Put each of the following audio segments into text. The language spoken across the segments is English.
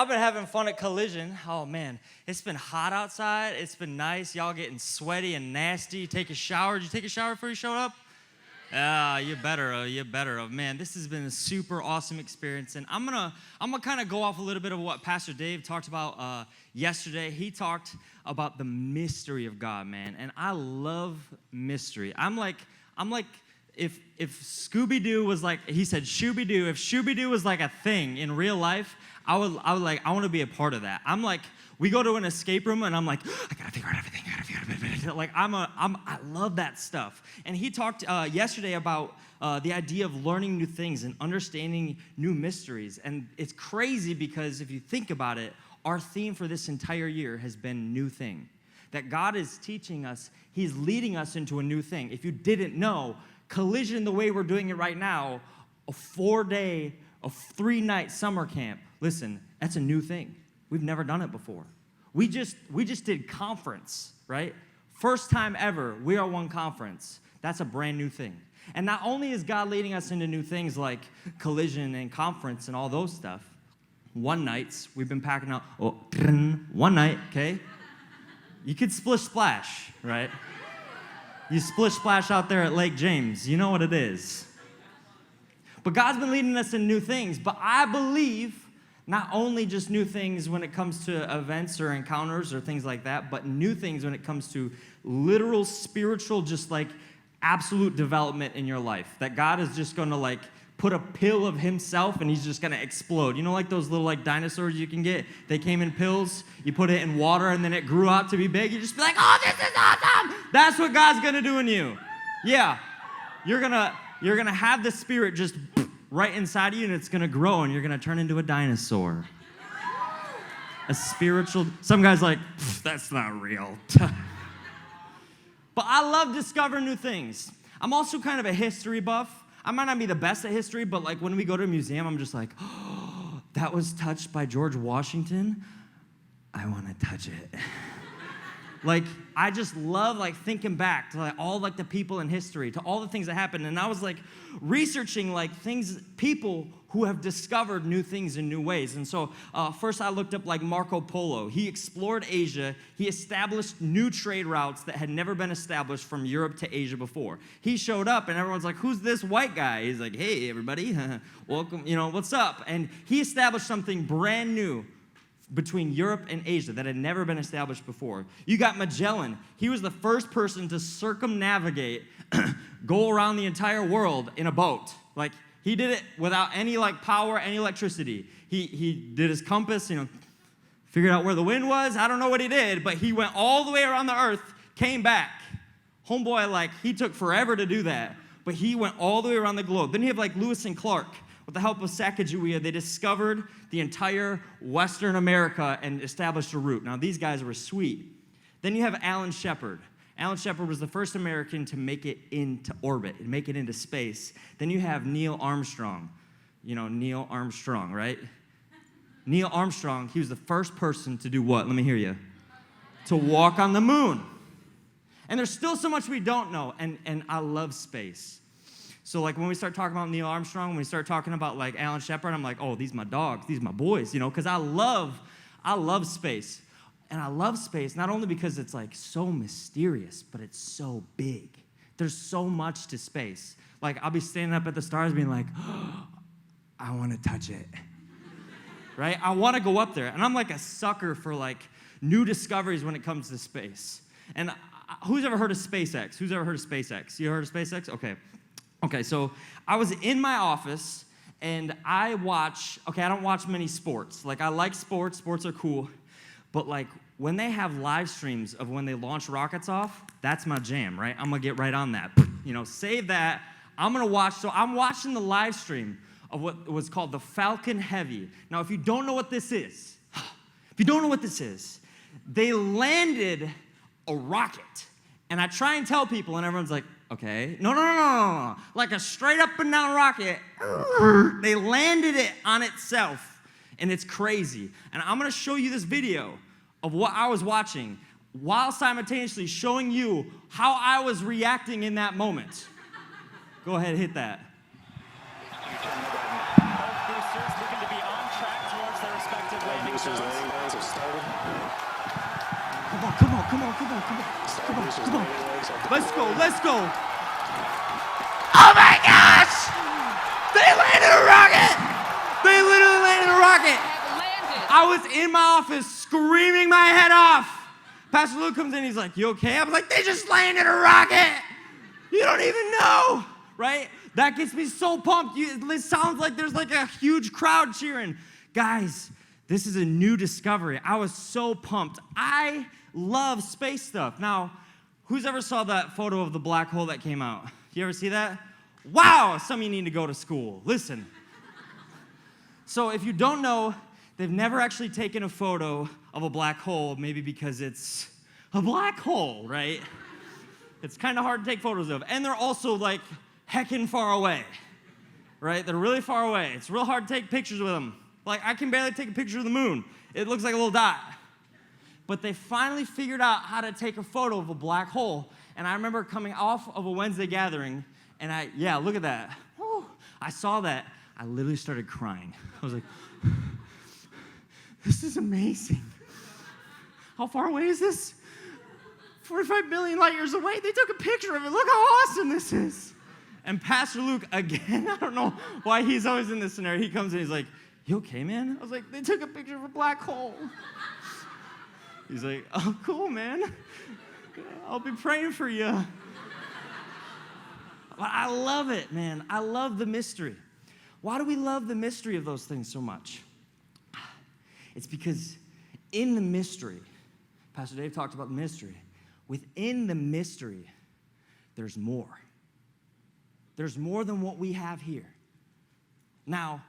been having fun at Collision. Oh, man. It's been hot outside. It's been nice. Y'all getting sweaty and nasty. Take a shower. Did you take a shower before you showed up? You better. Man, this has been a super awesome experience. And I'm gonna kind of go off a little bit of what Pastor Dave talked about yesterday. He talked about the mystery of God, man. And I love mystery. I'm like, if Scooby-Doo was like, he said Shooby-Doo, if Shooby-Doo was like a thing in real life, I want to be a part of that. I'm like, we go to an escape room and I'm like, I gotta figure out everything. Like I love that stuff. And he talked yesterday about the idea of learning new things and understanding new mysteries. And it's crazy because if you think about it, our theme for this entire year has been new thing. That God is teaching us, he's leading us into a new thing. If you didn't know, Collision, the way we're doing it right now, a 4-day, a 3-night summer camp, listen, that's a new thing. We've never done it before. We just did conference, right? First time ever, We Are One conference. That's a brand new thing. And not only is God leading us into new things like Collision and conference and all those stuff, one nights, we've been packing out, one night, okay? You could splish splash, right? You splish splash out there at Lake James. You know what it is. But God's been leading us in new things. But I believe not only just new things when it comes to events or encounters or things like that, but new things when it comes to literal, spiritual, just like absolute development in your life. That God is just going to like put a pill of himself and he's just going to explode. You know, like those little like dinosaurs you can get? They came in pills. You put it in water and then it grew out to be big. You just be like, oh, this is awesome. That's what God's going to do in you. Yeah. You're going to have the Spirit just right inside of you and it's going to grow and you're going to turn into a dinosaur. A spiritual, some guys like, that's not real. But I love discovering new things. I'm also kind of a history buff. I might not be the best at history, but like when we go to a museum, I'm just like, oh, that was touched by George Washington. I want to touch it. Like, I just love like thinking back to like all like the people in history, to all the things that happened. And I was like researching like things, people who have discovered new things in new ways. And so first I looked up like Marco Polo. He explored Asia. He established new trade routes that had never been established from Europe to Asia before. He showed up and everyone's like, who's this white guy? He's like, hey, everybody, welcome, what's up? And he established something brand new between Europe and Asia that had never been established before. You got Magellan. He was the first person to circumnavigate, go around the entire world in a boat. Like, he did it without any like power, any electricity. He did his compass, figured out where the wind was. I don't know what he did, but he went all the way around the earth, came back. Homeboy, like, he took forever to do that, but he went all the way around the globe. Then you have like Lewis and Clark. With the help of Sacagawea, they discovered the entire Western America and established a route. Now, these guys were sweet. Then you have Alan Shepard. Alan Shepard was the first American to make it into orbit, and make it into space. Then you have Neil Armstrong. Neil Armstrong, right? Neil Armstrong, he was the first person to do what? Let me hear you. To walk on the moon. And there's still so much we don't know, and I love space. So like when we start talking about Neil Armstrong, when we start talking about like Alan Shepard, I'm like, oh, these my dogs, these my boys, because I love space. And I love space not only because it's like so mysterious, but it's so big. There's so much to space. Like I'll be standing up at the stars being like, oh, I want to touch it. Right? I want to go up there. And I'm like a sucker for like new discoveries when it comes to space. And who's ever heard of SpaceX? Who's ever heard of SpaceX? You heard of SpaceX? Okay, so I was in my office, and I don't watch many sports. Like, I like sports. Sports are cool. But, like, when they have live streams of when they launch rockets off, that's my jam, right? I'm going to get right on that. Save that. I'm going to watch. So I'm watching the live stream of what was called the Falcon Heavy. Now, if you don't know what this is, they landed a rocket. And I try and tell people, and everyone's like, okay. No. Like a straight up and down rocket. They landed it on itself. And it's crazy. And I'm going to show you this video of what I was watching while simultaneously showing you how I was reacting in that moment. Go ahead, hit that. Both boosters looking to be on track towards their respective landing Producers landing legs have started. Come on. Let's go. Oh my gosh! They landed a rocket! They literally landed a rocket! I was in my office screaming my head off. Pastor Luke comes in, he's like, you okay? I was like, they just landed a rocket! You don't even know, right? That gets me so pumped. It sounds like there's like a huge crowd cheering. Guys, this is a new discovery. I was so pumped. I love space stuff. Now, who's ever saw that photo of the black hole that came out? You ever see that? Wow, some of you need to go to school. Listen. So if you don't know, they've never actually taken a photo of a black hole, maybe because it's a black hole, right? It's kind of hard to take photos of. And they're also like heckin' far away, right? They're really far away. It's real hard to take pictures with them. Like, I can barely take a picture of the moon. It looks like a little dot. But they finally figured out how to take a photo of a black hole. And I remember coming off of a Wednesday gathering, and look at that. Whew. I saw that. I literally started crying. I was like, this is amazing. How far away is this? 45 billion light years away. They took a picture of it. Look how awesome this is. And Pastor Luke, again, I don't know why he's always in this scenario. He comes in, he's like, you okay, man? I was like, they took a picture of a black hole. He's like, oh, cool, man. I'll be praying for you. I love it, man. I love the mystery. Why do we love the mystery of those things so much? It's because in the mystery, Pastor Dave talked about the mystery. Within the mystery, there's more. There's more than what we have here. Now,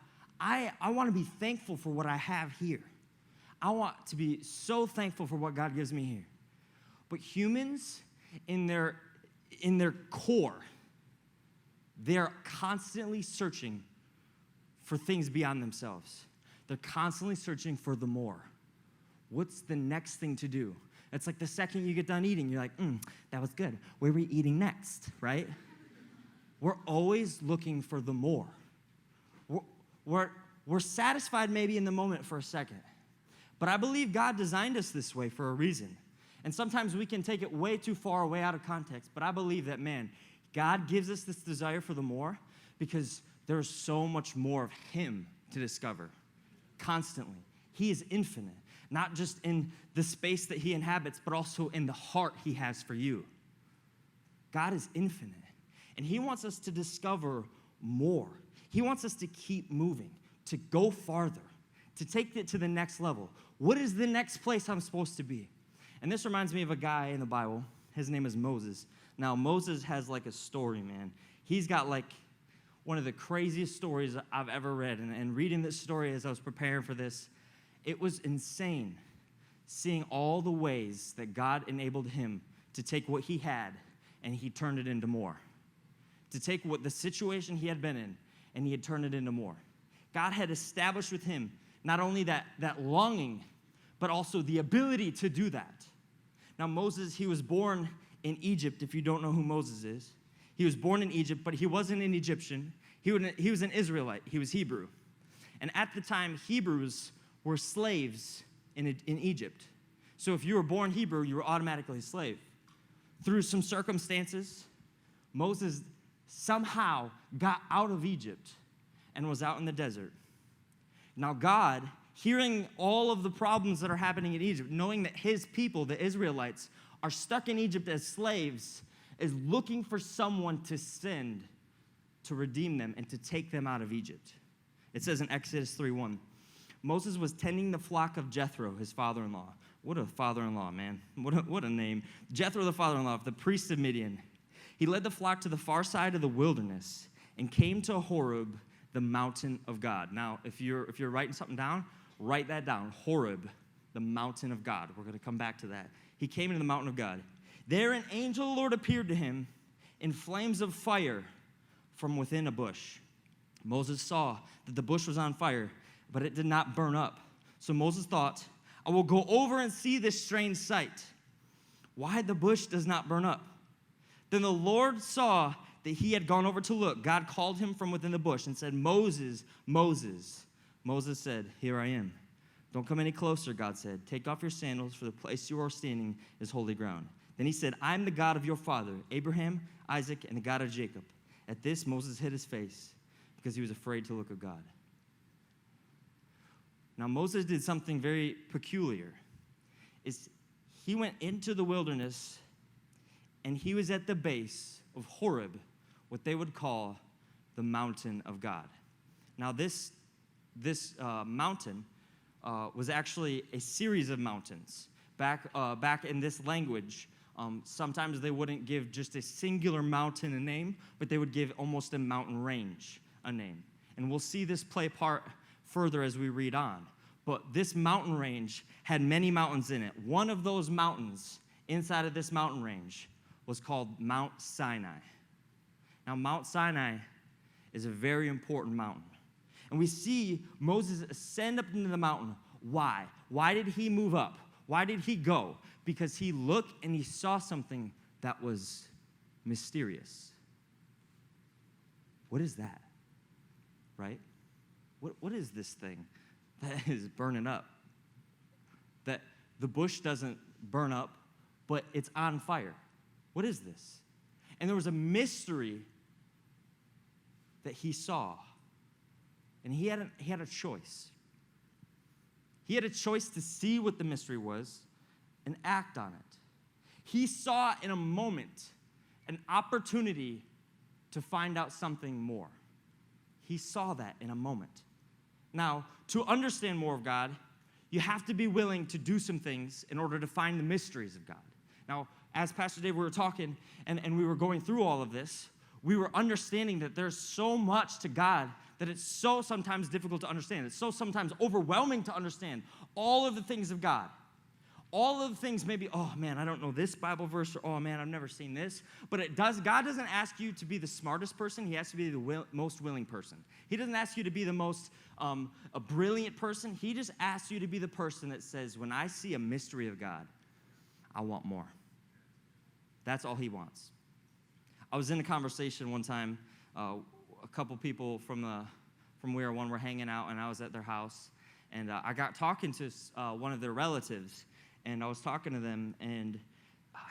I want to be thankful for what I have here. I want to be so thankful for what God gives me here. But humans, in their core, they're constantly searching for things beyond themselves. They're constantly searching for the more. What's the next thing to do? It's like the second you get done eating, you're like, that was good. Where are we eating next, right? We're always looking for the more. We're satisfied maybe in the moment for a second. But I believe God designed us this way for a reason. And sometimes we can take it way too far away out of context. But I believe that, man, God gives us this desire for the more because there's so much more of Him to discover constantly. He is infinite, not just in the space that He inhabits, but also in the heart He has for you. God is infinite, and He wants us to discover more. He wants us to keep moving, to go farther, to take it to the next level. What is the next place I'm supposed to be? And this reminds me of a guy in the Bible. His name is Moses. Now, Moses has like a story, man. He's got like one of the craziest stories I've ever read. And reading this story as I was preparing for this, it was insane seeing all the ways that God enabled him to take what he had and He turned it into more. To take what the situation he had been in and He had turned it into more. God had established with him not only that longing, but also the ability to do that. Now, Moses, he was born in Egypt, if you don't know who Moses is. He was born in Egypt, but he wasn't an Egyptian. He was an Israelite. He was Hebrew. And at the time, Hebrews were slaves in Egypt. So if you were born Hebrew, you were automatically a slave. Through some circumstances, Moses somehow got out of Egypt and was out in the desert. Now God, hearing all of the problems that are happening in Egypt, knowing that His people, the Israelites, are stuck in Egypt as slaves, is looking for someone to send to redeem them and to take them out of Egypt. It says in Exodus 3:1, Moses was tending the flock of Jethro, his father-in-law. What a father-in-law, man. What a name. Jethro, the father-in-law of the priest of Midian. He led the flock to the far side of the wilderness and came to Horeb, the mountain of God. Now, if you're writing something down, write that down. Horeb, the mountain of God. We're going to come back to that. He came into the mountain of God. There an angel of the Lord appeared to him in flames of fire from within a bush. Moses saw that the bush was on fire, but it did not burn up. So Moses thought, I will go over and see this strange sight, why the bush does not burn up. Then the Lord saw that he had gone over to look. God called him from within the bush and said, Moses, Moses. Moses said, here I am. Don't come any closer, God said. Take off your sandals, for the place you are standing is holy ground. Then he said, I am the God of your father, Abraham, Isaac, and the God of Jacob. At this, Moses hid his face because he was afraid to look at God. Now, Moses did something very peculiar. He went into the wilderness, and he was at the base of Horeb, what they would call the mountain of God. Now, this mountain was actually a series of mountains. Back in this language, sometimes they wouldn't give just a singular mountain a name, but they would give almost a mountain range a name. And we'll see this play part further as we read on. But this mountain range had many mountains in it. One of those mountains inside of this mountain range was called Mount Sinai. Now, Mount Sinai is a very important mountain. And we see Moses ascend up into the mountain. Why? Why did he move up? Why did he go? Because he looked and he saw something that was mysterious. What is that? Right? What is this thing that is burning up? That the bush doesn't burn up, but it's on fire. What is this? And there was a mystery that he saw. And he had a choice. He had a choice to see what the mystery was and act on it. He saw in a moment an opportunity to find out something more. He saw that in a moment. Now, to understand more of God, you have to be willing to do some things in order to find the mysteries of God. Now, as Pastor Dave, we were talking and we were going through all of this, we were understanding that there's so much to God that it's so sometimes difficult to understand. It's so sometimes overwhelming to understand all of the things of God. All of the things maybe, oh man, I don't know this Bible verse, or oh man, I've never seen this. But God doesn't ask you to be the smartest person. He has to be the most willing person. He doesn't ask you to be the most a brilliant person. He just asks you to be the person that says, when I see a mystery of God, I want more. That's all he wants. I was in a conversation one time, a couple people from We Are One were hanging out, and I was at their house, and I got talking to one of their relatives, and I was talking to them, and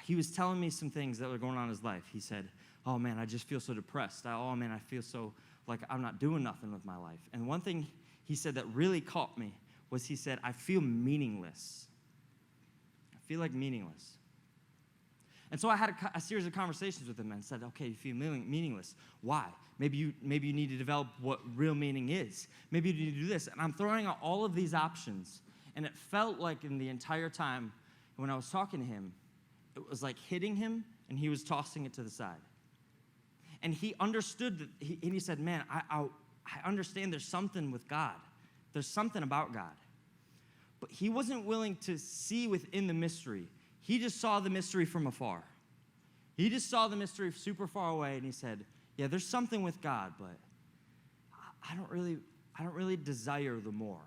he was telling me some things that were going on in his life. He said, oh man, I just feel so depressed. Oh man, I feel so like I'm not doing nothing with my life. And one thing he said that really caught me was he said, I feel meaningless. I feel like meaningless. And so I had a series of conversations with him and said, okay, you feel meaningless. Why? Maybe you need to develop what real meaning is. Maybe you need to do this. And I'm throwing out all of these options. And it felt like in the entire time when I was talking to him, it was like hitting him and he was tossing it to the side. And he understood that, and he said, man, I understand there's something with God. There's something about God. But he wasn't willing to see within the mystery. He just saw the mystery from afar. He just saw the mystery super far away, and he said, yeah, there's something with God, but I don't really desire the more.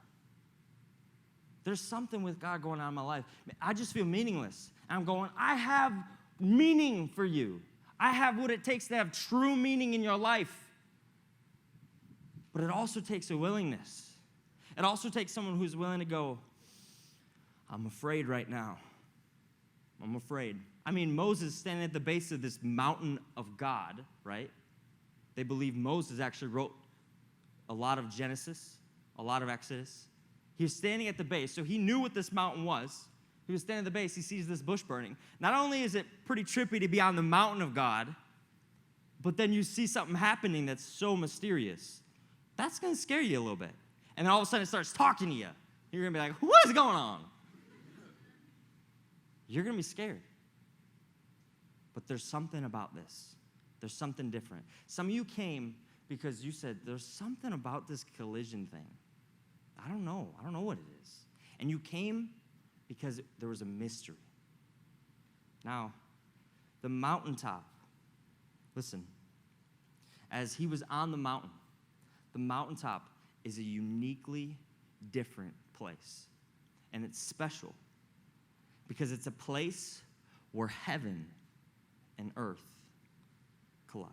There's something with God going on in my life. I just feel meaningless. And I'm going, I have meaning for you. I have what it takes to have true meaning in your life. But it also takes a willingness. It also takes someone who's willing to go, I'm afraid right now. I'm afraid. I mean, Moses standing at the base of this mountain of God, right? They believe Moses actually wrote a lot of Genesis, a lot of Exodus. He was standing at the base, so he knew what this mountain was. He was standing at the base. He sees this bush burning. Not only is it pretty trippy to be on the mountain of God, but then you see something happening that's so mysterious. That's going to scare you a little bit. And then all of a sudden it starts talking to you. You're going to be like, what is going on? You're going to be scared. But there's something about this. There's something different. Some of you came because you said, there's something about this collision thing. I don't know what it is. And you came because there was a mystery. Now, the mountaintop, listen, as he was on the mountaintop is a uniquely different place. And it's special because it's a place where heaven and earth collide.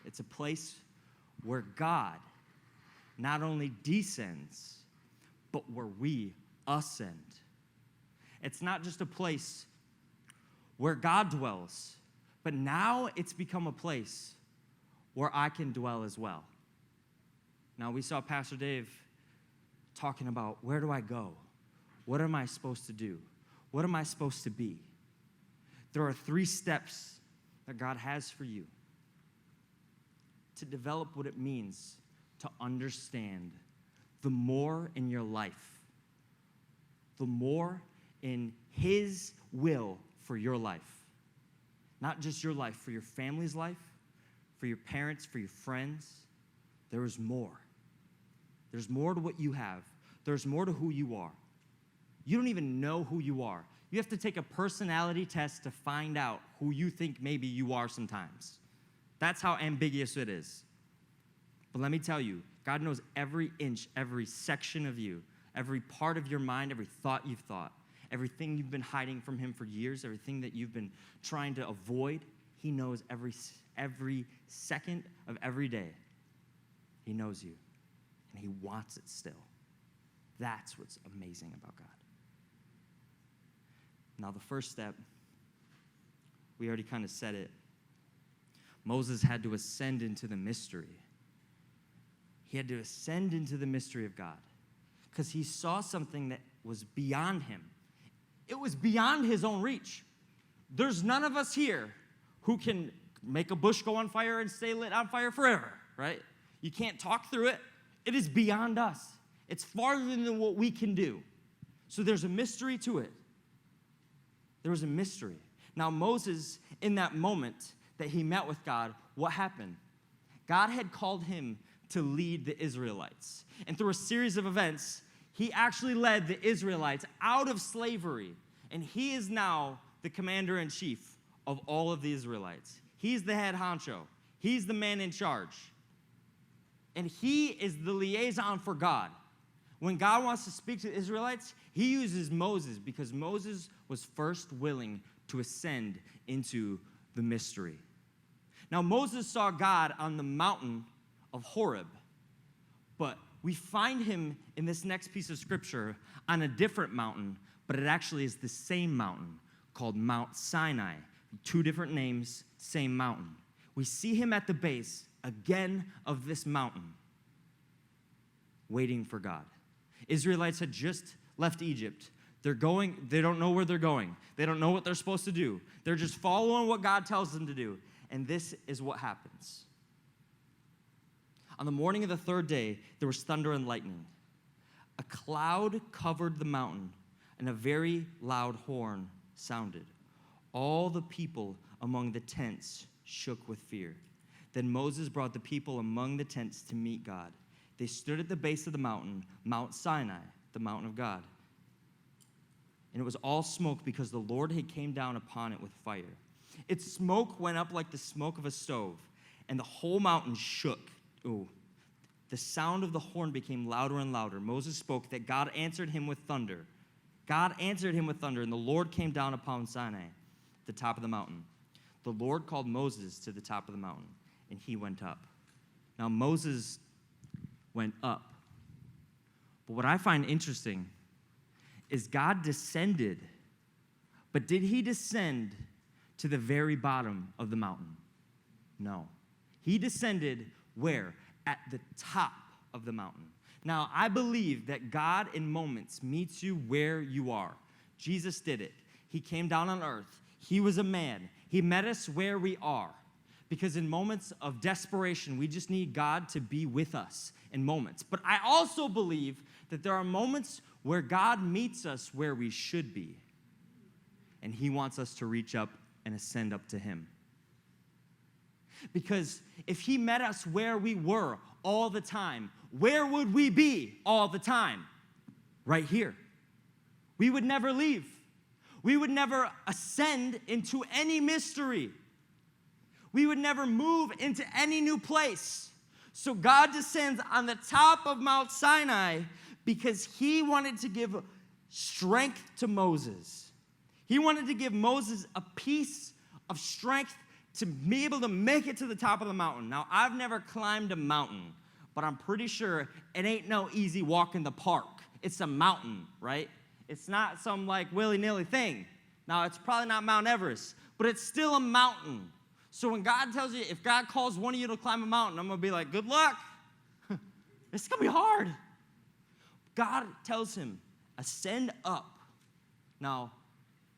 It's a place where God not only descends, but where we ascend. It's not just a place where God dwells, but now it's become a place where I can dwell as well. Now, we saw Pastor Dave talking about, where do I go? What am I supposed to do? What am I supposed to be? There are 3 steps that God has for you to develop what it means to understand the more in your life, the more in His will for your life. Not just your life, for your family's life, for your parents, for your friends. There is more. There's more to what you have. There's more to who you are. You don't even know who you are. You have to take a personality test to find out who you think maybe you are sometimes. That's how ambiguous it is. But let me tell you, God knows every inch, every section of you, every part of your mind, every thought you've thought, everything you've been hiding from Him for years, everything that you've been trying to avoid. He knows every second of every day. He knows you, and He wants it still. That's what's amazing about God. Now, the first step, we already kind of said it. Moses had to ascend into the mystery. He had to ascend into the mystery of God because he saw something that was beyond him. It was beyond his own reach. There's none of us here who can make a bush go on fire and stay lit on fire forever, right? You can't talk through it. It is beyond us. It's farther than what we can do. So there's a mystery to it. There was a mystery. Now, Moses, in that moment that he met with God, what happened? God had called him to lead the Israelites. And through a series of events, he actually led the Israelites out of slavery. And he is now the commander-in-chief of all of the Israelites. He's the head honcho. He's the man in charge. And he is the liaison for God. When God wants to speak to the Israelites, he uses Moses because Moses was first willing to ascend into the mystery. Now, Moses saw God on the mountain of Horeb, but we find him in this next piece of scripture on a different mountain, but it actually is the same mountain called Mount Sinai. 2 different names, same mountain. We see him at the base again of this mountain, waiting for God. Israelites had just left Egypt. They don't know where they're going. They don't know what they're supposed to do. They're just following what God tells them to do. And this is what happens. On the morning of the 3rd day, there was thunder and lightning. A cloud covered the mountain, and a very loud horn sounded. All the people among the tents shook with fear. Then Moses brought the people among the tents to meet God. They stood at the base of the mountain, Mount Sinai, the mountain of God. And it was all smoke because the Lord had came down upon it with fire. Its smoke went up like the smoke of a stove, and the whole mountain shook. Ooh. The sound of the horn became louder and louder. Moses spoke that God answered him with thunder. God answered him with thunder, and the Lord came down upon Sinai, the top of the mountain. The Lord called Moses to the top of the mountain, and he went up. Now, Moses went up. But what I find interesting is God descended, but did he descend to the very bottom of the mountain? No. He descended where? At the top of the mountain. Now, I believe that God in moments meets you where you are. Jesus did it. He came down on earth. He was a man. He met us where we are. Because in moments of desperation, we just need God to be with us in moments. But I also believe that there are moments where God meets us where we should be. And he wants us to reach up and ascend up to him. Because if he met us where we were all the time, where would we be all the time? Right here. We would never leave. We would never ascend into any mystery. We would never move into any new place. So God descends on the top of Mount Sinai because he wanted to give strength to Moses. He wanted to give Moses a piece of strength to be able to make it to the top of the mountain. Now, I've never climbed a mountain, but I'm pretty sure it ain't no easy walk in the park it's a mountain, right? It's not some like willy-nilly thing. Now, it's probably not Mount Everest, but it's still a mountain. So when God tells you, if God calls one of you to climb a mountain, I'm going to be like, good luck. It's going to be hard. God tells him, ascend up. Now,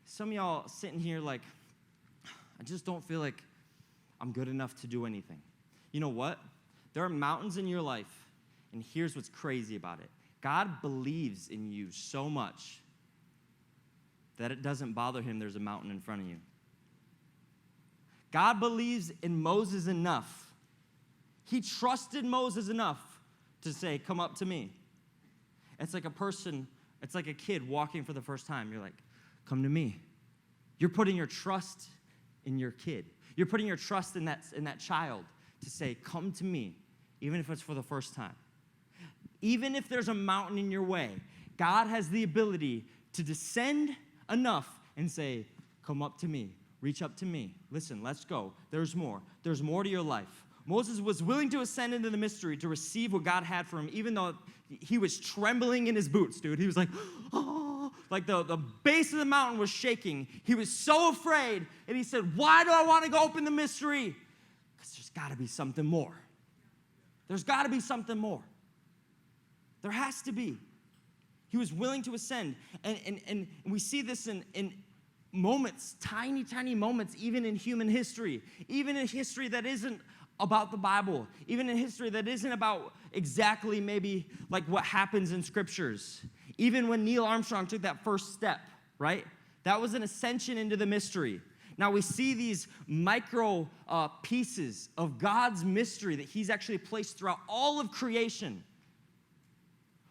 some of y'all sitting here like, I just don't feel like I'm good enough to do anything. You know what? There are mountains in your life, and here's what's crazy about it. God believes in you so much that it doesn't bother him there's a mountain in front of you. God believes in Moses enough. He trusted Moses enough to say, come up to me. It's like a person, it's like a kid walking for the first time. You're like, come to me. You're putting your trust in your kid. You're putting your trust in that child to say, come to me, even if it's for the first time. Even if there's a mountain in your way, God has the ability to descend enough and say, come up to me, reach up to me. Listen, let's go. There's more. There's more to your life. Moses was willing to ascend into the mystery to receive what God had for him, even though he was trembling in his boots, dude. He was like, oh, like the base of the mountain was shaking. He was so afraid, and he said, why do I want to go open the mystery? Because there's got to be something more. There's got to be something more. There has to be. He was willing to ascend. And we see this in moments, tiny, tiny moments, even in human history, even in history that isn't about the Bible, even in history that isn't about exactly maybe like what happens in scriptures. Even when Neil Armstrong took that first step, right? That was an ascension into the mystery. Now we see these micro pieces of God's mystery that he's actually placed throughout all of creation.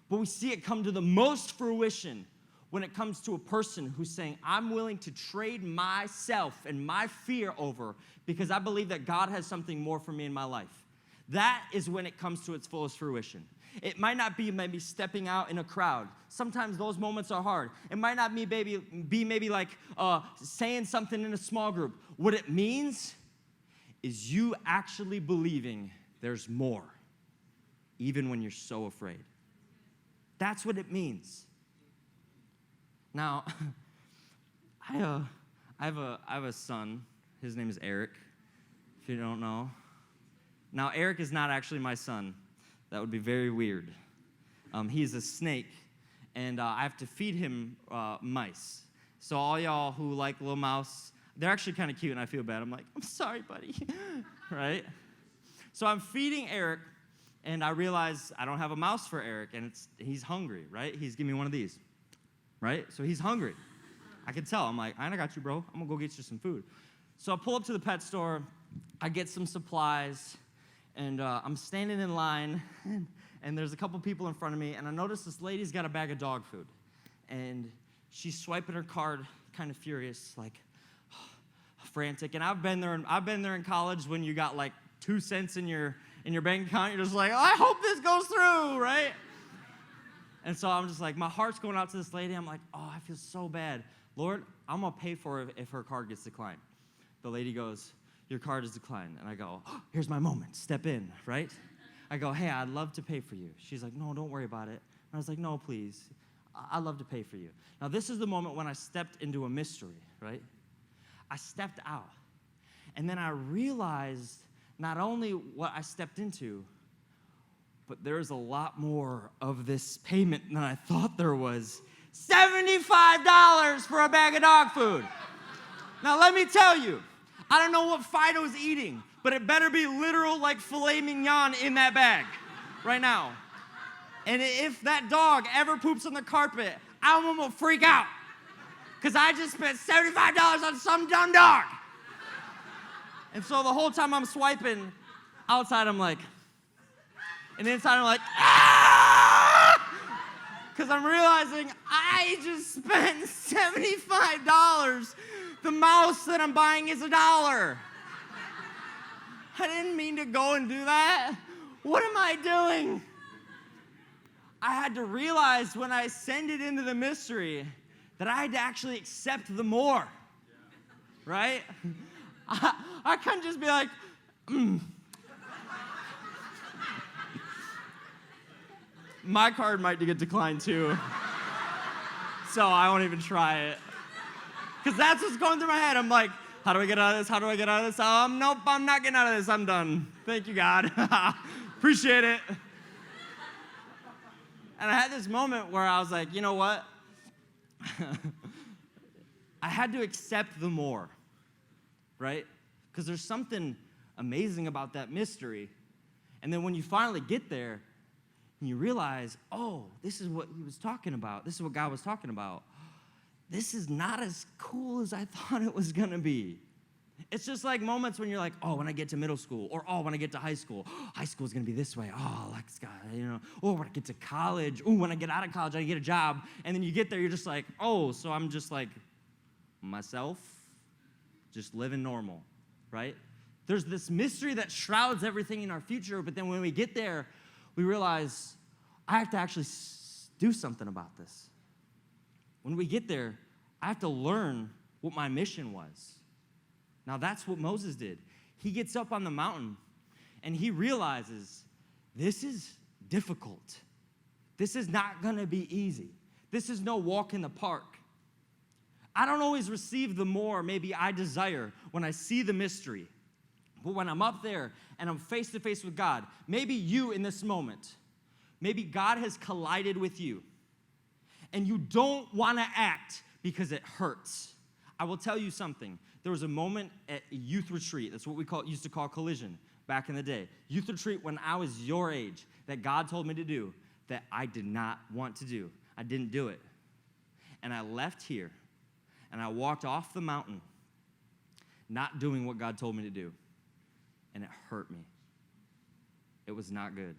But we see it come to the most fruition when it comes to a person who's saying, I'm willing to trade myself and my fear over because I believe that God has something more for me in my life. That is when it comes to its fullest fruition. It might not be maybe stepping out in a crowd. Sometimes those moments are hard. It might not be maybe like saying something in a small group. What it means is you actually believing there's more, even when you're so afraid. That's what it means. Now, I have a son. His name is Eric, if you don't know. Now, Eric is not actually my son. That would be very weird. He's a snake, and I have to feed him mice. So all y'all who like little mouse, they're actually kind of cute, and I feel bad. I'm like, I'm sorry, buddy, right? So I'm feeding Eric, and I realize I don't have a mouse for Eric, and he's hungry, right? He's giving me one of these. Right? So he's hungry. I can tell. I'm like, I got you, bro. I'm going to go get you some food. So I pull up to the pet store. I get some supplies. And I'm standing in line. And there's a couple people in front of me. And I notice this lady's got a bag of dog food. And she's swiping her card kind of furious, like frantic. And I've been there in college when you got like 2 cents in your bank account. You're just like, oh, I hope this goes through, right? And so I'm just like, my heart's going out to this lady. I'm like, oh, I feel so bad. Lord, I'm going to pay for it if her card gets declined. The lady goes, your card is declined. And I go, oh, here's my moment. Step in, right? I go, hey, I'd love to pay for you. She's like, no, don't worry about it. And I was like, no, please. I'd love to pay for you. Now, this is the moment when I stepped into a mystery, right? I stepped out. And then I realized not only what I stepped into, but there's a lot more of this payment than I thought there was. $75 for a bag of dog food. Now, let me tell you, I don't know what Fido's eating, but it better be literal like filet mignon in that bag right now. And if that dog ever poops on the carpet, I'm going to freak out because I just spent $75 on some dumb dog. And so the whole time I'm swiping, outside I'm like, and inside I'm like, ah! Because I'm realizing I just spent $75. The mouse that I'm buying is $1. I didn't mean to go and do that. What am I doing? I had to realize when I ascended into the mystery that I had to actually accept the more, right? I couldn't just be like, My card might get declined too. So I won't even try it. Because that's what's going through my head. I'm like, how do I get out of this? How do I get out of this? Nope, I'm not getting out of this. I'm done. Thank you, God. Appreciate it. And I had this moment where I was like, you know what? I had to accept the more, right? Because there's something amazing about that mystery. And then when you finally get there, and you realize, oh, this is what he was talking about. This is what God was talking about. This is not as cool as I thought it was going to be. It's just like moments when you're like, oh, when I get to middle school, or oh, when I get to high school is going to be this way. Oh, like God, or when I get to college, oh, when I get out of college, I get a job. And then you get there, you're just like, oh, so I'm just like myself, just living normal, right? There's this mystery that shrouds everything in our future, but then when we get there, we realize I have to actually do something about this. When we get there, I have to learn what my mission was. Now, that's what Moses did. He gets up on the mountain, and he realizes this is difficult. This is not going to be easy. This is no walk in the park. I don't always receive the more maybe I desire when I see the mystery. But when I'm up there and I'm face to face with God, maybe you in this moment, maybe God has collided with you, and you don't want to act because it hurts. I will tell you something. There was a moment at a youth retreat. That's what we used to call collision back in the day. Youth retreat when I was your age that God told me to do that I did not want to do. I didn't do it. And I left here, and I walked off the mountain not doing what God told me to do. And it hurt me. It was not good.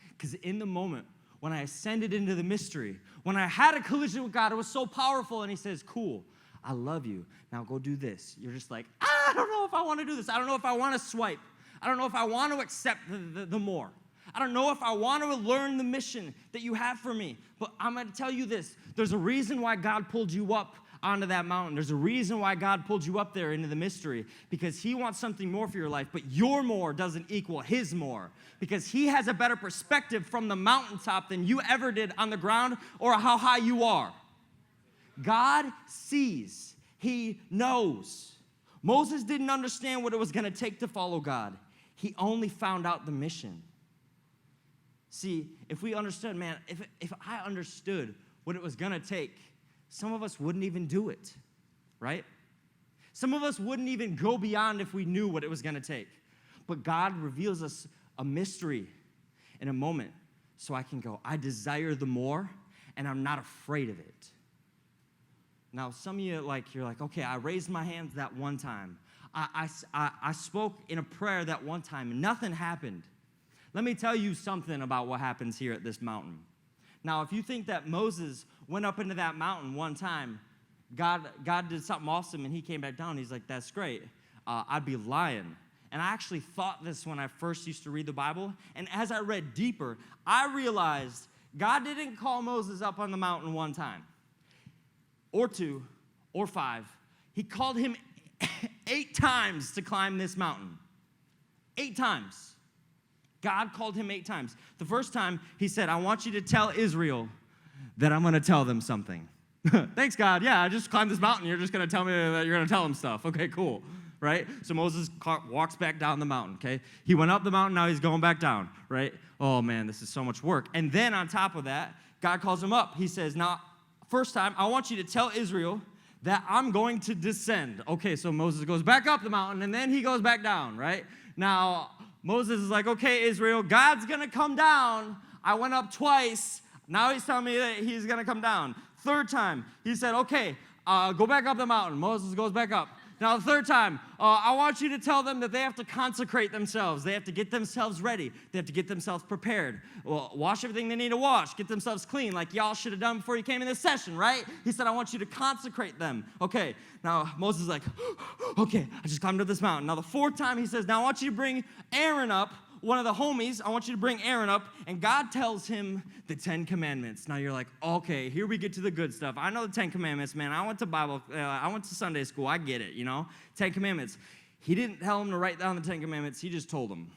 Because in the moment, when I ascended into the mystery, when I had a collision with God, it was so powerful, and he says, cool, I love you. Now go do this. You're just like, I don't know if I want to do this. I don't know if I want to swipe. I don't know if I want to accept the more. I don't know if I want to learn the mission that you have for me. But I'm going to tell you this. There's a reason why God pulled you up onto that mountain. There's a reason why God pulled you up there into the mystery, because he wants something more for your life, but your more doesn't equal his more, because he has a better perspective from the mountaintop than you ever did on the ground or how high you are. God sees. He knows. Moses didn't understand what it was going to take to follow God. He only found out the mission. See, if we understood, man, if I understood what it was going to take, some of us wouldn't even do it, right? Some of us wouldn't even go beyond if we knew what it was going to take. But God reveals us a mystery in a moment so I can go, I desire the more, and I'm not afraid of it. Now, some of you, you're like, okay, I raised my hands that one time. I spoke in a prayer that one time, and nothing happened. Let me tell you something about what happens here at this mountain. Now, if you think that Moses went up into that mountain one time, God did something awesome, and he came back down, he's like, that's great. I'd be lying. And I actually thought this when I first used to read the Bible, and as I read deeper, I realized God didn't call Moses up on the mountain one time, or 2, or 5. He called him 8 times to climb this mountain. 8 times. God called him 8 times. The first time, he said, I want you to tell Israel that I'm going to tell them something. Thanks, God. Yeah, I just climbed this mountain. You're just going to tell me that you're going to tell them stuff. Okay, cool. Right? So Moses walks back down the mountain, okay? He went up the mountain, now he's going back down, right? Oh, man, this is so much work. And then on top of that, God calls him up. He says, now, first time, I want you to tell Israel that I'm going to descend. Okay, so Moses goes back up the mountain, and then he goes back down, right? Now, Moses is like, okay, Israel, God's going to come down. I went up twice. Now he's telling me that he's going to come down. Third time, he said, okay, go back up the mountain. Moses goes back up. Now, the third time, I want you to tell them that they have to consecrate themselves. They have to get themselves ready. They have to get themselves prepared. Well, wash everything they need to wash. Get themselves clean like y'all should have done before you came in this session, right? He said, I want you to consecrate them. Okay, now Moses is like, okay, I just climbed up this mountain. Now, the fourth time, he says, now I want you to bring Aaron up, one of the homies. I want you to bring Aaron up, and God tells him the 10 Commandments. Now you're like, okay, here we get to the good stuff. I know the 10 Commandments, man. I went to Sunday school. I get it, 10 Commandments. He didn't tell him to write down the 10 Commandments. He just told him.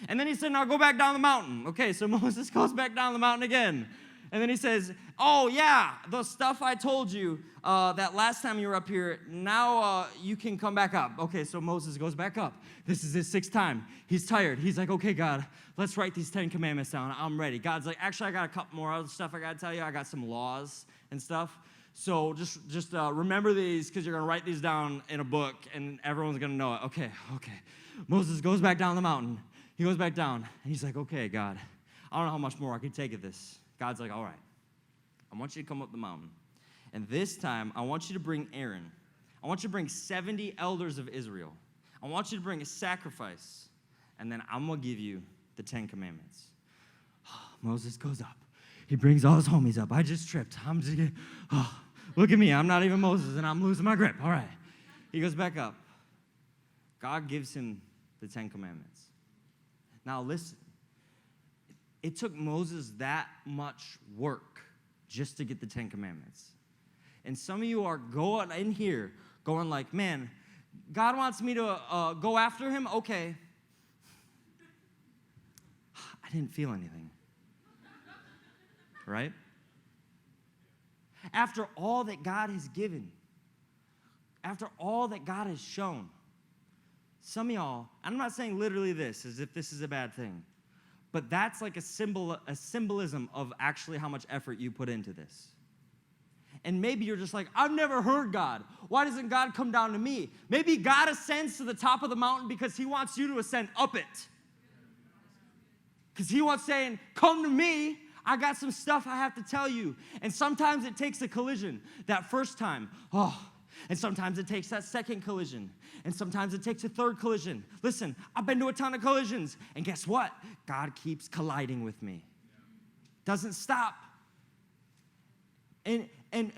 And then he said, now go back down the mountain. Okay, so Moses goes back down the mountain again. And then he says, oh, yeah, the stuff I told you that last time you were up here, now you can come back up. Okay, so Moses goes back up. This is his 6th time. He's tired. He's like, okay, God, let's write these 10 commandments down. I'm ready. God's like, actually, I got a couple more other stuff I got to tell you. I got some laws and stuff. So just remember these because you're going to write these down in a book, and everyone's going to know it. Okay. Moses goes back down the mountain. He goes back down, and he's like, okay, God, I don't know how much more I can take of this. God's like, all right, I want you to come up the mountain. And this time, I want you to bring Aaron. I want you to bring 70 elders of Israel. I want you to bring a sacrifice. And then I'm going to give you the 10 commandments. Moses goes up. He brings all his homies up. I just tripped. I'm just getting, look at me. I'm not even Moses, and I'm losing my grip. All right. He goes back up. God gives him the 10 commandments. Now listen. It took Moses that much work just to get the 10 commandments. And some of you are going in here going like, man, God wants me to go after him? Okay. I didn't feel anything. Right? After all that God has given, after all that God has shown, some of y'all, I'm not saying literally this as if this is a bad thing, but that's like a symbolism of actually how much effort you put into this. And maybe you're just like, I've never heard God. Why doesn't God come down to me? Maybe God ascends to the top of the mountain because he wants you to ascend up it. Because he wants saying, come to me. I got some stuff I have to tell you. And sometimes it takes a collision. That first time, and sometimes it takes that second collision. And sometimes it takes a third collision. Listen, I've been to a ton of collisions. And guess what? God keeps colliding with me. Doesn't stop. And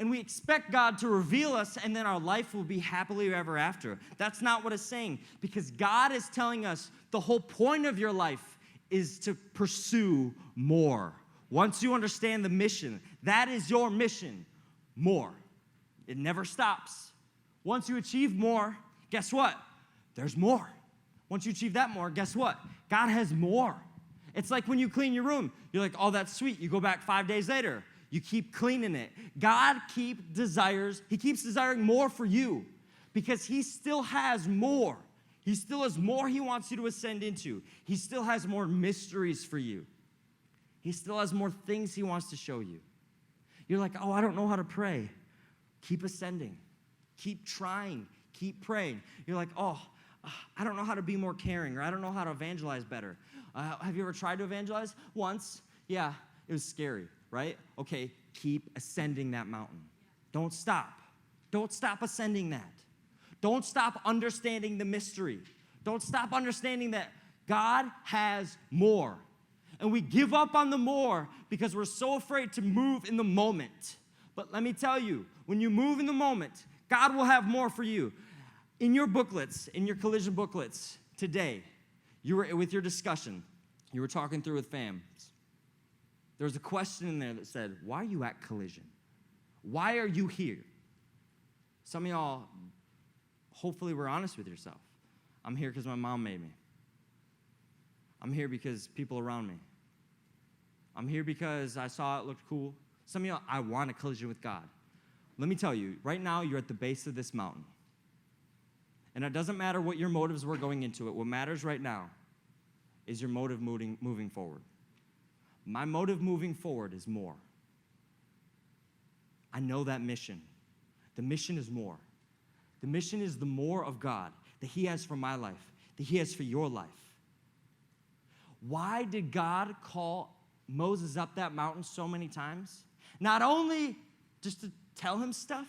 we expect God to reveal us, and then our life will be happily ever after. That's not what it's saying. Because God is telling us the whole point of your life is to pursue more. Once you understand the mission, that is your mission, more. It never stops. Once you achieve more, guess what? There's more. Once you achieve that more, guess what? God has more. It's like when you clean your room. You're like, oh, that's sweet. You go back 5 days later. You keep cleaning it. God keeps desiring more for you because he still has more. He still has more he wants you to ascend into. He still has more mysteries for you. He still has more things he wants to show you. You're like, oh, I don't know how to pray. Keep ascending. Keep trying. Keep praying. You're like, oh, I don't know how to be more caring, or I don't know how to evangelize better. Have you ever tried to evangelize? Once. Yeah, it was scary, right? Okay, keep ascending that mountain. Don't stop. Don't stop ascending that. Don't stop understanding the mystery. Don't stop understanding that God has more. And we give up on the more because we're so afraid to move in the moment. But let me tell you, when you move in the moment, God will have more for you. In your booklets, in your collision booklets today, you were with your discussion, you were talking through with fams. There was a question in there that said, why are you at collision? Why are you here? Some of y'all, hopefully were honest with yourself. I'm here because my mom made me. I'm here because people around me. I'm here because I saw it looked cool. Some of y'all, I want a collision with God. Let me tell you, right now you're at the base of this mountain. And it doesn't matter what your motives were going into it. What matters right now is your motive moving forward. My motive moving forward is more. I know that mission. The mission is more. The mission is the more of God that he has for my life, that he has for your life. Why did God call Moses up that mountain so many times? Not only just to tell him stuff.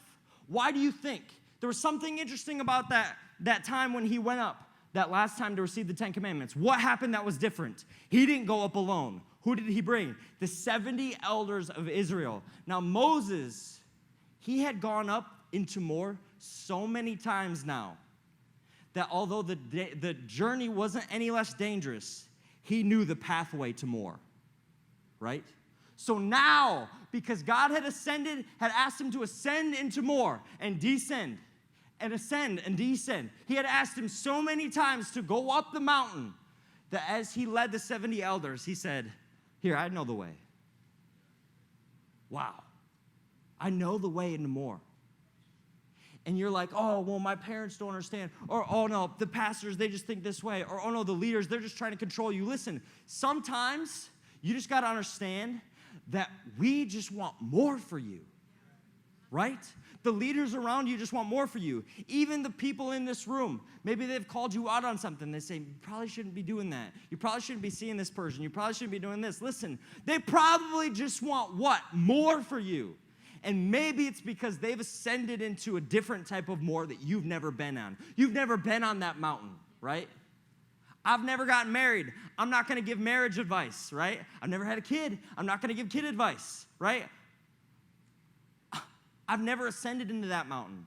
Why do you think? There was something interesting about that time when he went up, that last time to receive the 10 Commandments. What happened that was different? He didn't go up alone. Who did he bring? The 70 elders of Israel. Now Moses, he had gone up into more so many times now that although the journey wasn't any less dangerous, he knew the pathway to more, right? So now, because God had ascended, had asked him to ascend into more and descend and ascend and descend, he had asked him so many times to go up the mountain that as he led the 70 elders, he said, here, I know the way. Wow. I know the way into more. And you're like, oh, well, my parents don't understand. Or, oh, no, the pastors, they just think this way. Or, oh, no, the leaders, they're just trying to control you. Listen, sometimes you just got to understand that we just want more for you, right? The leaders around you just want more for you. Even the people in this room, maybe they've called you out on something. They say, you probably shouldn't be doing that. You probably shouldn't be seeing this person. You probably shouldn't be doing this. Listen, they probably just want what? More for you. And maybe it's because they've ascended into a different type of more that you've never been on. You've never been on that mountain, right? I've never gotten married. I'm not going to give marriage advice, right? I've never had a kid. I'm not going to give kid advice, right? I've never ascended into that mountain.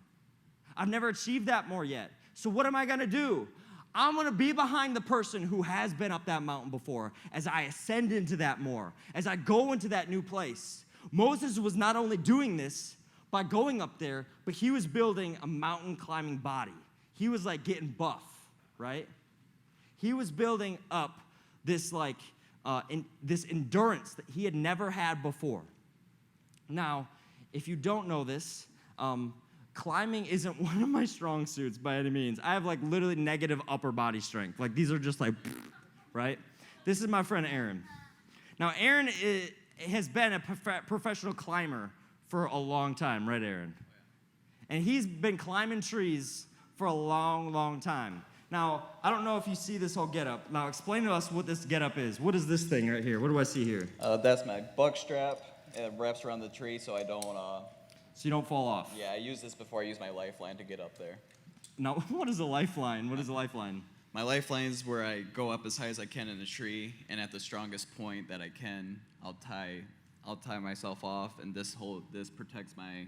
I've never achieved that more yet. So what am I going to do? I'm going to be behind the person who has been up that mountain before as I ascend into that more, as I go into that new place. Moses was not only doing this by going up there, but he was building a mountain climbing body. He was like getting buff, right? He was building up this this endurance that he had never had before. Now, if you don't know this, climbing isn't one of my strong suits by any means. I have like literally negative upper body strength. Like these are just like, right? This is my friend Aaron. Now, Aaron has been a professional climber for a long time, right, Aaron? And he's been climbing trees for a long, long time. Now, I don't know if you see this whole getup. Now, explain to us what this getup is. What is this thing right here? What do I see here? That's my buck strap. It wraps around the tree so I don't... so you don't fall off. Yeah, I use this before I use my lifeline to get up there. Now, what is a lifeline? What is a lifeline? My lifeline is where I go up as high as I can in the tree, and at the strongest point that I can, I'll tie myself off, and this protects my...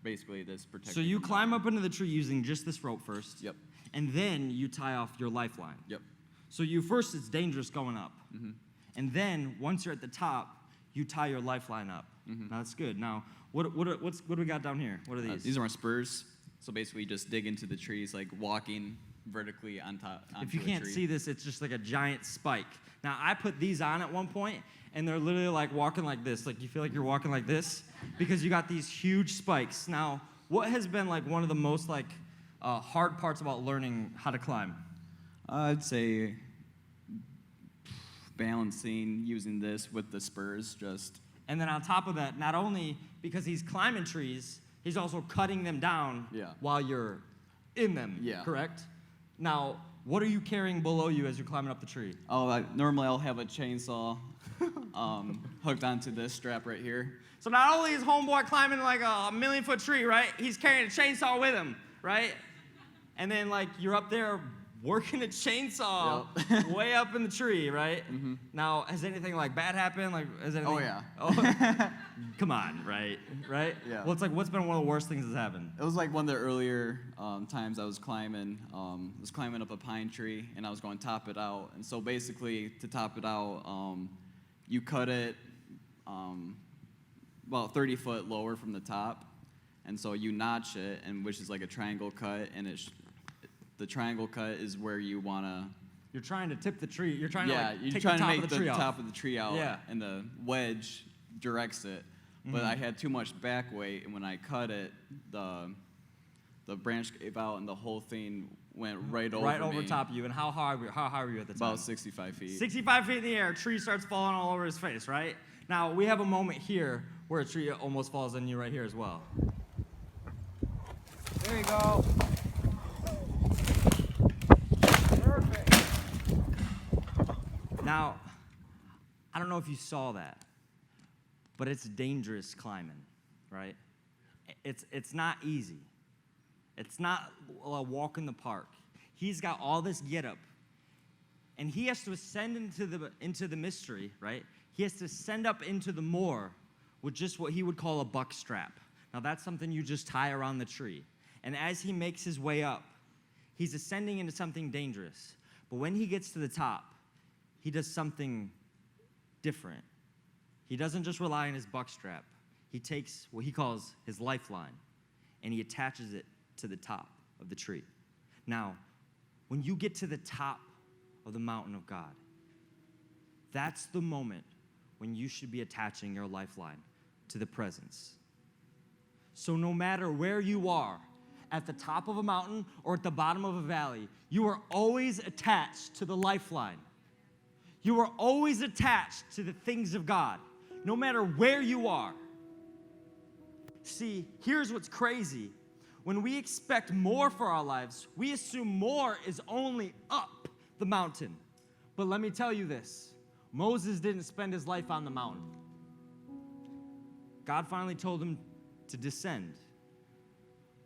Basically, this protects... So you climb up into the tree using just this rope first. Yep. And then you tie off your lifeline. Yep. So first it's dangerous going up. Mm-hmm. And then once you're at the top, you tie your lifeline up. Mm-hmm. Now that's good. Now, what do we got down here? What are these? These are my spurs. So basically, just dig into the trees, like walking vertically on top. If you can't see this, it's just like a giant spike. Now, I put these on at one point, and they're literally like walking like this. Like you feel like you're walking like this because you got these huge spikes. Now, what has been like one of the most like hard parts about learning how to climb? I'd say balancing, using this with the spurs, just. And then on top of that, not only because he's climbing trees, he's also cutting them down while you're in them, correct? Now, what are you carrying below you as you're climbing up the tree? Oh, normally I'll have a chainsaw hooked onto this strap right here. So not only is homeboy climbing like a 1,000,000-foot tree, right? He's carrying a chainsaw with him, right? And then like you're up there working a chainsaw way up in the tree, right? Mm-hmm. Now, has anything like bad happened? Like, has anything? Oh yeah. Oh, come on, right? Yeah. Well, it's like, what's been one of the worst things that's happened? It was like one of the earlier times I was climbing. Was climbing up a pine tree, and I was going to top it out. And so basically, to top it out, you cut it about 30 foot lower from the top, and so you notch it, and which is like a triangle cut, and the triangle cut is where you want to... You're trying to tip the tree. You're trying to you're take trying the top to make of the tree the off. top of the tree out, Yeah. and the wedge directs it. Mm-hmm. But I had too much back weight, and when I cut it, the branch gave out, and the whole thing went right over me. Right over top of you. And how high were you at the time? About 65 feet. 65 feet in the air. Tree starts falling all over his face, right? Now, we have a moment here where a tree almost falls on you right here as well. There you go. Perfect. Now, I don't know if you saw that, but it's dangerous climbing, right? It's not easy. It's not a walk in the park. He's got all this getup, and he has to ascend into the mystery, right? He has to ascend up into the moor with just what he would call a buck strap. Now, that's something you just tie around the tree. And as he makes his way up, he's ascending into something dangerous. But when he gets to the top, he does something different. He doesn't just rely on his buck strap. He takes what he calls his lifeline, and he attaches it to the top of the tree. Now, when you get to the top of the mountain of God, That's the moment when you should be attaching your lifeline to the presence. So no matter where you are, at the top of a mountain or at the bottom of a valley, you are always attached to the lifeline. You are always attached to the things of God, no matter where you are. See, here's what's crazy. When we expect more for our lives, we assume more is only up the mountain. But let me tell you this, Moses didn't spend his life on the mountain. God finally told him to descend.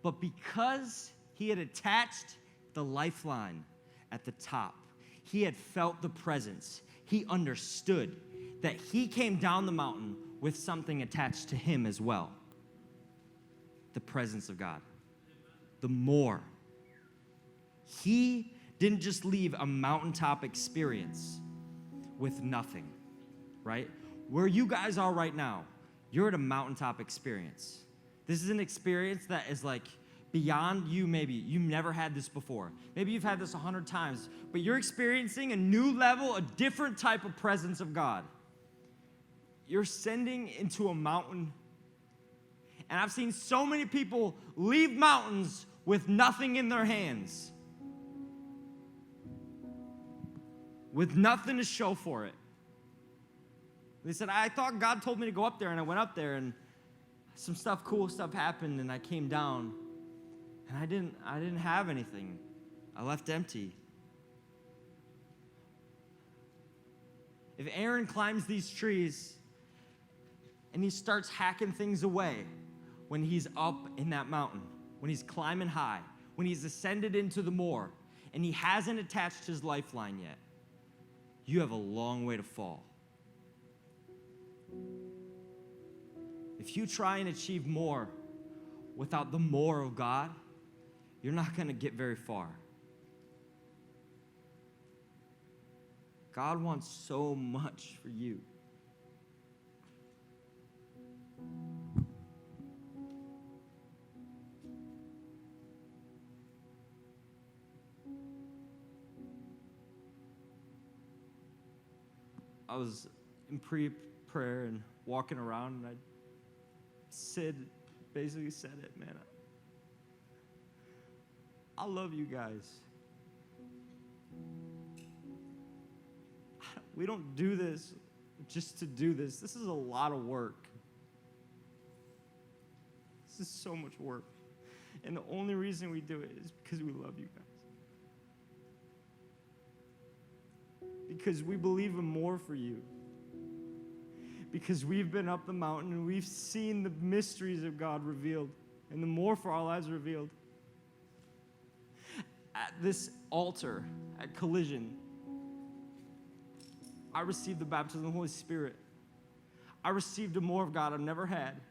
But because he had attached the lifeline at the top, he had felt the presence. He understood that he came down the mountain with something attached to him as well. The presence of God. The more. He didn't just leave a mountaintop experience with nothing, right? Where you guys are right now, you're at a mountaintop experience. This is an experience that is like beyond you maybe. You've never had this before. Maybe you've had this 100 times, but you're experiencing a new level, a different type of presence of God. You're ascending into a mountain. And I've seen so many people leave mountains with nothing in their hands. With nothing to show for it. They said, I thought God told me to go up there, and I went up there, and some cool stuff happened, and I came down, and I didn't have anything. I left empty. If Aaron climbs these trees and he starts hacking things away when he's up in that mountain, when he's climbing high, when he's ascended into the moor, and he hasn't attached his lifeline yet, you have a long way to fall. If you try and achieve more without the more of God, you're not going to get very far. God wants so much for you. I was in pre-prayer and walking around, and Sid basically said it, man. I love you guys. We don't do this just to do this. This is a lot of work. This is so much work. And the only reason we do it is because we love you guys. Because we believe in more for you. Because we've been up the mountain and we've seen the mysteries of God revealed and the more for our lives revealed. At this altar, at Collision, I received the baptism of the Holy Spirit. I received a more of God I've never had.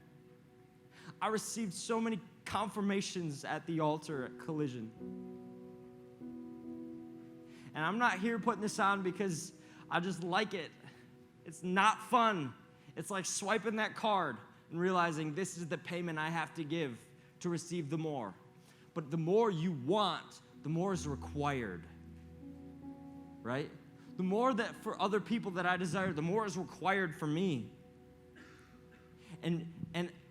I received so many confirmations at the altar at Collision. And I'm not here putting this on because I just like it. It's not fun. It's like swiping that card and realizing this is the payment I have to give to receive the more. But the more you want, the more is required, right? The more that for other people that I desire, the more is required for me. And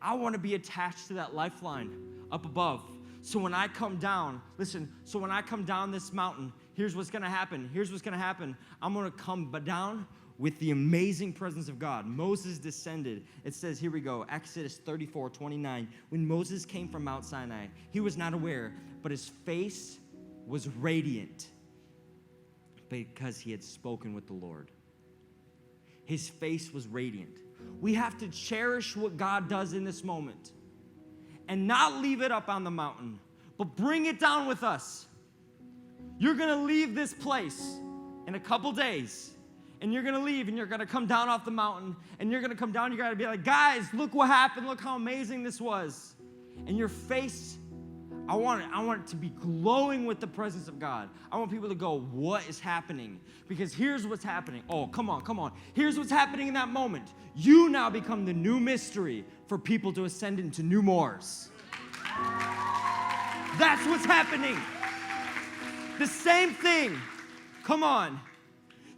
I want to be attached to that lifeline up above. So when I come down, listen, so when I come down this mountain, here's what's going to happen. Here's what's going to happen. I'm going to come down with the amazing presence of God. Moses descended. It says, here we go, Exodus 34:29. When Moses came from Mount Sinai, he was not aware, but his face was radiant because he had spoken with the Lord. His face was radiant. We have to cherish what God does in this moment and not leave it up on the mountain, but bring it down with us. You're going to leave this place in a couple days, and you're going to leave, and you're going to come down off the mountain, and you're going to come down, you're going to be like, guys, look what happened. Look how amazing this was. And your face, I want it to be glowing with the presence of God. I want people to go, what is happening? Because here's what's happening. Oh, come on. Here's what's happening in that moment. You now become the new mystery for people to ascend into new moors. That's what's happening. The same thing. Come on.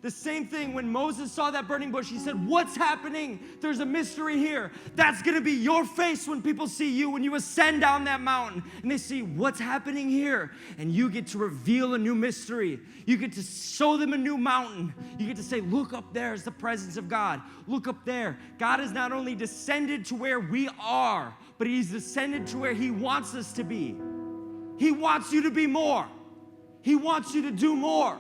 The same thing when Moses saw that burning bush, he said, what's happening? There's a mystery here. That's going to be your face when people see you, when you ascend down that mountain and they see what's happening here. And you get to reveal a new mystery. You get to show them a new mountain. You get to say, look up there is the presence of God. Look up there. God has not only descended to where we are, but he's descended to where he wants us to be. He wants you to be more. He wants you to do more.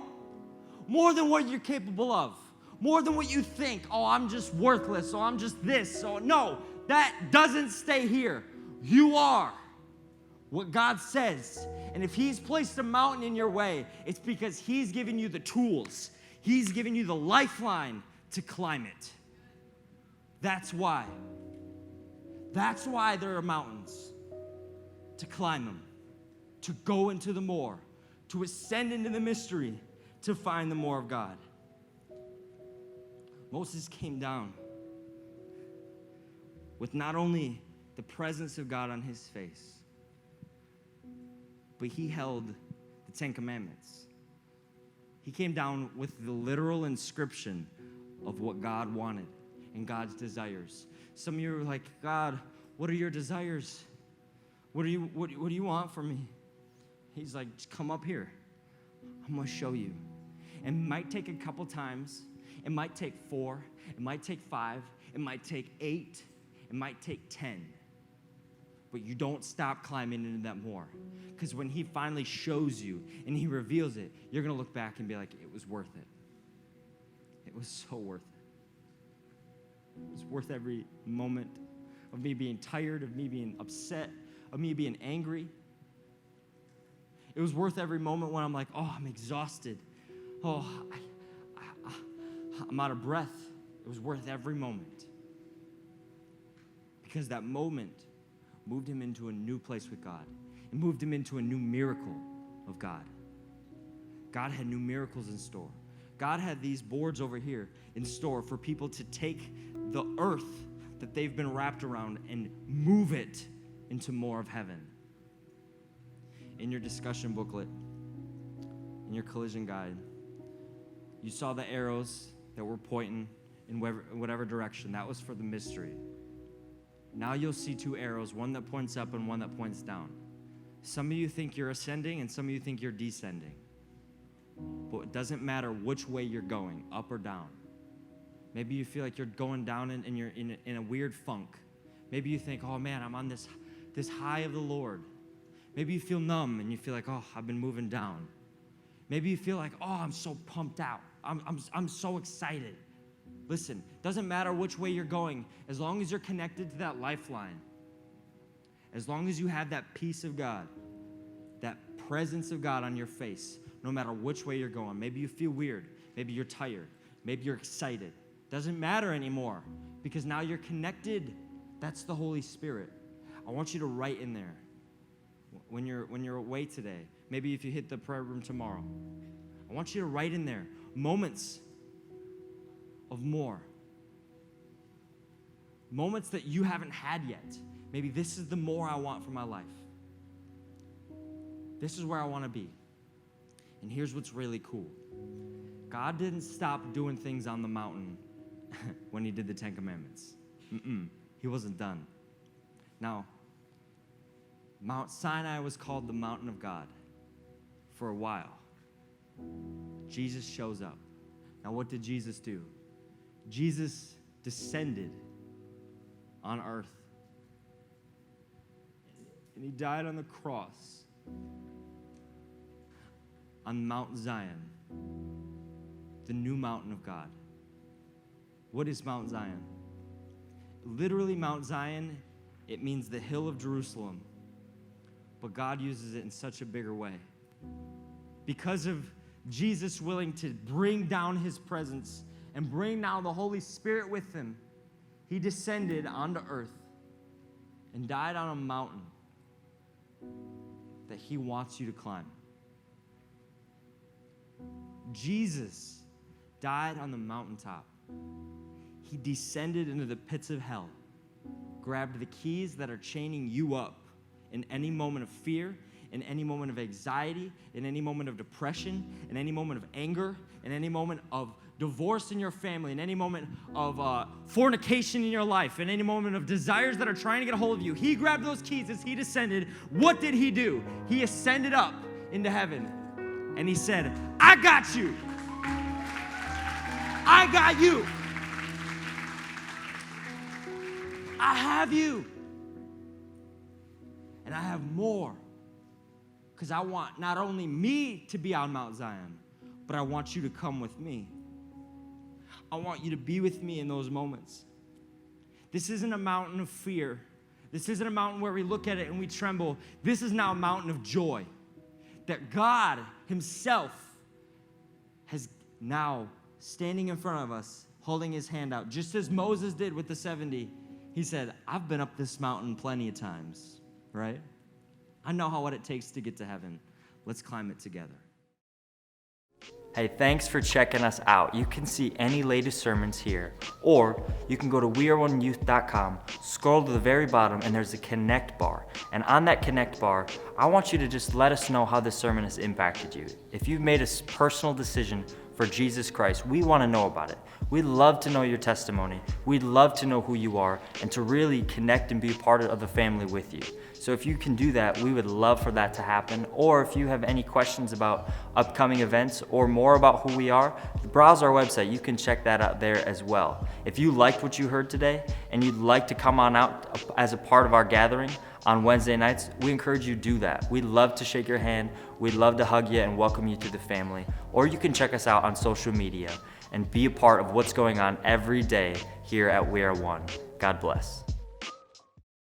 More than what you're capable of. More than what you think. Oh, I'm just worthless. Oh, I'm just this. Oh, no, that doesn't stay here. You are what God says. And if he's placed a mountain in your way, it's because he's given you the tools. He's given you the lifeline to climb it. That's why. That's why there are mountains. To climb them. To go into the more. To ascend into the mystery. To find the more of God. Moses came down with not only the presence of God on his face, but he held the Ten Commandments. He came down with the literal inscription of what God wanted and God's desires. Some of you are like, God, what are your desires? What do you want from me? He's like, just come up here. I'm going to show you. It might take a couple times. It might take 4. It might take 5. It might take 8. It might take 10. But you don't stop climbing into that more. Because when he finally shows you and he reveals it, you're going to look back and be like, it was worth it. It was so worth it. It was worth every moment of me being tired, of me being upset, of me being angry. It was worth every moment when I'm like, oh, I'm exhausted. Oh, I'm out of breath. It was worth every moment. Because that moment moved him into a new place with God. It moved him into a new miracle of God. God had new miracles in store. God had these boards over here in store for people to take the earth that they've been wrapped around and move it into more of heaven. In your discussion booklet, in your collision guide, you saw the arrows that were pointing in whatever direction. That was for the mystery. Now you'll see 2 arrows, one that points up and one that points down. Some of you think you're ascending and some of you think you're descending. But it doesn't matter which way you're going, up or down. Maybe you feel like you're going down and you're in a weird funk. Maybe you think, oh man, I'm on this high of the Lord. Maybe you feel numb and you feel like, oh, I've been moving down. Maybe you feel like, oh, I'm so pumped out. I'm so excited. Listen, doesn't matter which way you're going, as long as you're connected to that lifeline, as long as you have that peace of God, that presence of God on your face, no matter which way you're going. Maybe you feel weird. Maybe you're tired. Maybe you're excited. Doesn't matter anymore because now you're connected. That's the Holy Spirit. I want you to write in there when you're away today. Maybe if you hit the prayer room tomorrow. I want you to write in there moments of more. Moments that you haven't had yet. Maybe this is the more I want for my life. This is where I want to be. And here's what's really cool. God didn't stop doing things on the mountain when he did the 10 Commandments. He wasn't done. Now, Mount Sinai was called the mountain of God for a while. Jesus shows up. Now, what did Jesus do? Jesus descended on earth. And he died on the cross on Mount Zion, the new mountain of God. What is Mount Zion? Literally, Mount Zion, it means the hill of Jerusalem. But God uses it in such a bigger way. Because of Jesus willing to bring down his presence and bring now the Holy Spirit with him, he descended onto earth and died on a mountain that he wants you to climb. Jesus died on the mountaintop. He descended into the pits of hell, grabbed the keys that are chaining you up in any moment of fear, in any moment of anxiety, in any moment of depression, in any moment of anger, in any moment of divorce in your family, in any moment of fornication in your life, in any moment of desires that are trying to get a hold of you, he grabbed those keys as he descended. What did he do? He ascended up into heaven, and he said, I got you. I got you. I have you. And I have more. Because I want not only me to be on Mount Zion, but I want you to come with me. I want you to be with me in those moments. This isn't a mountain of fear. This isn't a mountain where we look at it and we tremble. This is now a mountain of joy that God himself has now standing in front of us, holding his hand out. Just as Moses did with the 70, he said, I've been up this mountain plenty of times, right? I know what it takes to get to heaven. Let's climb it together. Hey, thanks for checking us out. You can see any latest sermons here, or you can go to weareoneyouth.com, scroll to the very bottom, and there's a connect bar. And on that connect bar, I want you to just let us know how this sermon has impacted you. If you've made a personal decision for Jesus Christ, we want to know about it. We'd love to know your testimony. We'd love to know who you are and to really connect and be a part of the family with you. So if you can do that, we would love for that to happen. Or if you have any questions about upcoming events or more about who we are, browse our website. You can check that out there as well. If you liked what you heard today and you'd like to come on out as a part of our gathering on Wednesday nights, we encourage you to do that. We'd love to shake your hand. We'd love to hug you and welcome you to the family. Or you can check us out on social media and be a part of what's going on every day here at We Are One. God bless.